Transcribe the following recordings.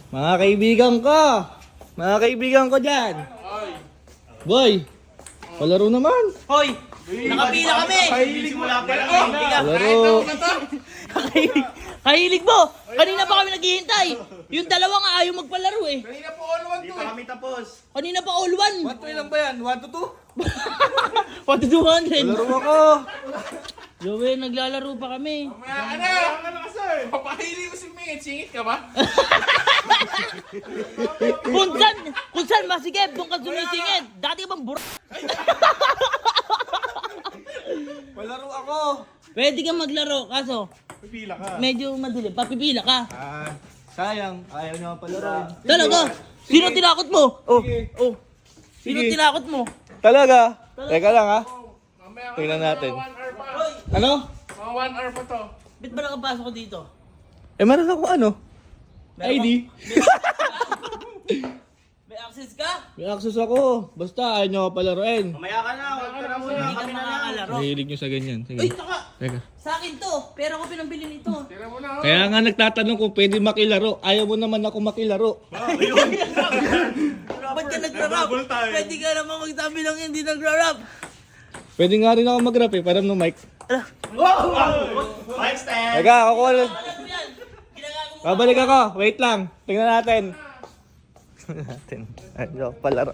Mga kaibigan ko. Mga kaibigan ko dyan. Boy, palaro naman. Hoy! Nakapila kami! Kahilig mo lang pala. Palaro. Kahilig mo! Kanina pa kami naghihintay! Yung dalawa nga ayaw magpalaro eh. Kanina po all one to. Hindi pa kami tapos. Kanina pa all one. 1 to ilang ba yan? 1 to 2? Pati 200. Palaro ako. Joey, naglalaro pa kami. Ano na kasi? Papahilig mo si Mingit. Singit ka ba? Kung saan masigip, doon ka sumisingit. Dati ka bang Palaro ako. Pwede kang maglaro, kaso Pipila ka. medyo madilim. Papipila ka. Sayang. Ayaw niyo palaruin. Talaga? Sino tinakot mo? Oh, Sige. oh. Sino Sige. tinakot mo? Talaga? Teka lang ha. Mamaya Tingnan natin. Mga 1 hour pa. Ano? Mga 1 hour pa to. Ba't ba nakapasok ko dito? Meron ako ano? Meron ID. May access ka? May access ako. Basta ayaw niyo palaruin. Mamaya ka na. Huwag ka na muna. Hindi ka Kami na lang. makakalaro. Mahilig niyo sa ganyan. Uy, Sige. taka! Teka. Sa akin to. Pero ako pinambili nito. Tira mo na. Kaya nga nagtatanong kung pwede makilaro. Ayaw mo naman ako makilaro. Ba't ka nagra-rap? Pwede ka naman magsabi lang hindi nagra-rap. Pwede nga rin ako mag-rap eh. Parang no mic. Mic stand. Teka, kukuha lang. Alam mo yan. Ginagago mo. Babalik ako. Wait lang. Tingnan natin. Tingnan natin. Ayaw palaro.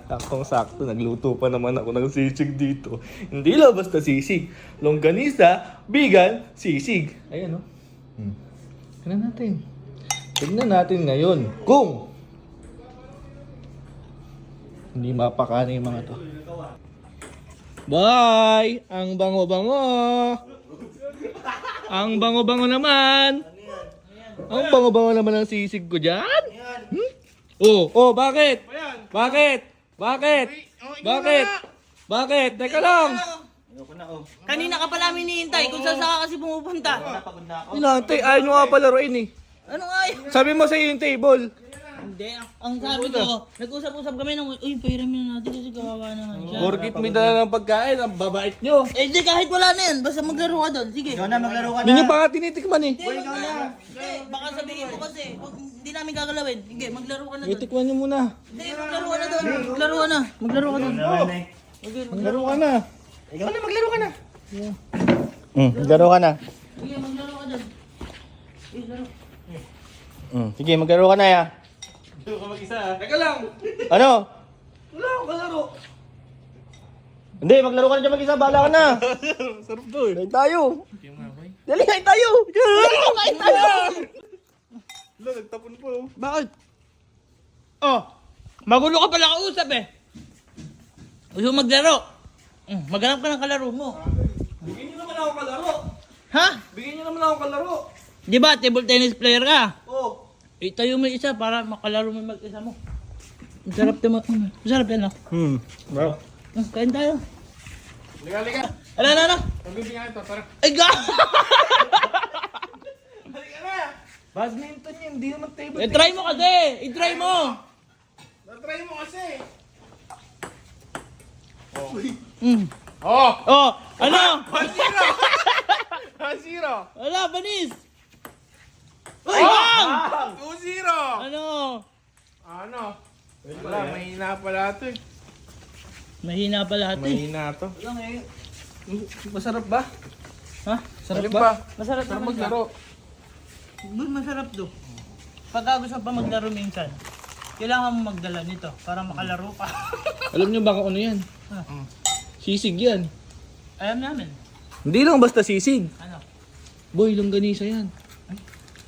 Saktong-sakto. Nagluto pa naman ako ng sisig dito. Hindi lang basta sisig. Longganisa, bigan, sisig. Ayan o. Tingnan natin. Tingnan natin ngayon kung hindi mapakain yung mga to. Bye! Ang bango-bango! Ang bango-bango naman! Ang bango-bango naman ang sisig ko dyan! Hmm? Oh, bakit? Bakit? Bakit? Bakit? Bakit? Teka lang! Kanina ka pala hinihintay kung saan ka kasi pumupunta. Hinantay, ayaw nyo nga palaruin eh. Ano nga eh? Sabi mo sa yung table. Hindi. Ang sabi ko, nag-usap-usap kami ng, uy, pahiramin na natin kasi kawawa naman siya. Porkit may dala ng pagkain, ang babait nyo. Eh, di kahit wala na yan. Basta maglaro ka doon. Sige. Ikaw na maglaro ka Hindi nyo pa nga tinitikman eh. Hindi, baka sabihin mo kasi, hindi namin gagalawin. Sige, maglaro ka na doon. Itikman nyo muna. Hindi, maglaro ka na doon. Maglaro ka na. Maglaro ka doon. Maglaro ka na. Ikaw na maglaro ka na. Maglaro ka na. Sige, maglaro ka doon. Sige, laro. Sige, maglaro ka na ya. Teka lang. Ano? Wala akong kalaro. Hindi, maglaro ka na dyan mag-isa. Bahala ka na. Sarap to eh. Kain tayo. Dali, kain tayo. Kain tayo! Wala, nagtapon po. Bakit? Oh, magulo ka pala kausap eh. Gusto mo maglaro? Maghanap ka ng kalaro mo. Bigyan nyo naman ako kalaro. Ha? Bigyan nyo naman ako kalaro. Di ba, table tennis player ka? Oh. Itayo mo yung isa para makalaro mo yung mag-isa mo. Masarap naman. Masarap yan, no? Bro. Kain tayo. Liga. Ano? Pagbibigyan ito, tara. Ay, Halika na. Badminton yun, hindi naman table. I-try mo kasi! I-try mo! Try mo kasi. Oh! Oh! Ano? 1-0. Wala, banis! Uy! Bang! 2-0. Ano? Ano? Wala, mahina pala ito eh. Mahina pa lahat eh. Mahina to. Lang eh. Masarap ba? Ha? Sarap Alin ba? pa? Masarap Sarap naman maglaro. Doon masarap do. Pagka gusto pa maglaro minsan, kailangan mo magdala nito para makalaro ka. Alam nyo ba kung ano yan? Sisig yan. Alam namin. Hindi lang basta sisig. Ano? Boy, longganisa yan.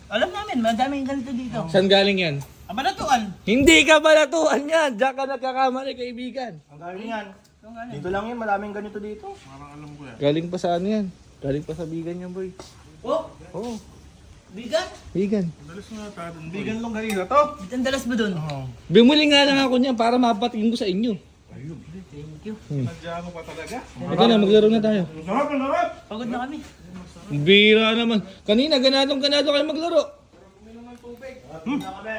Alam namin, madaming ganito dito. Saan galing yan? Abalatuan. Hindi ka balatuan yan! Diyan ka nagkakamali, kaibigan. Ang galing yan. Yung ano? Dito lang yan, maraming ganito dito. Parang alam ko yan. Galing pa sa ano yan? Galing pa sa bigan yan, boy. Oh, Oo, bigan? bigan. Dalas na natin. Bigan lang ganito to. Ang dalas mo dun? Bumuli nga lang ako niyan para mapatingin ko sa inyo. Thank you. Sadya mo pa talaga. Teka na, maglaro na tayo. Sarap, ang sarap. Pagod na kami. Bira naman. Kanina, ganadong-ganado kayo maglaro.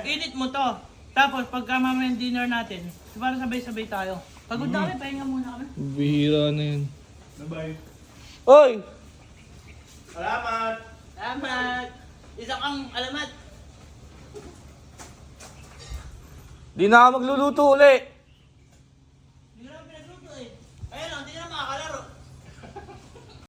Init mo to. Tapos pagka mamaya yung dinner natin, para sabay-sabay tayo. Pagod na kami, pahinga muna kami. Bira na yan. Bye-bye. Oy! Salamat. Salamat! Isa kang alamat. Di na ako magluluto uli.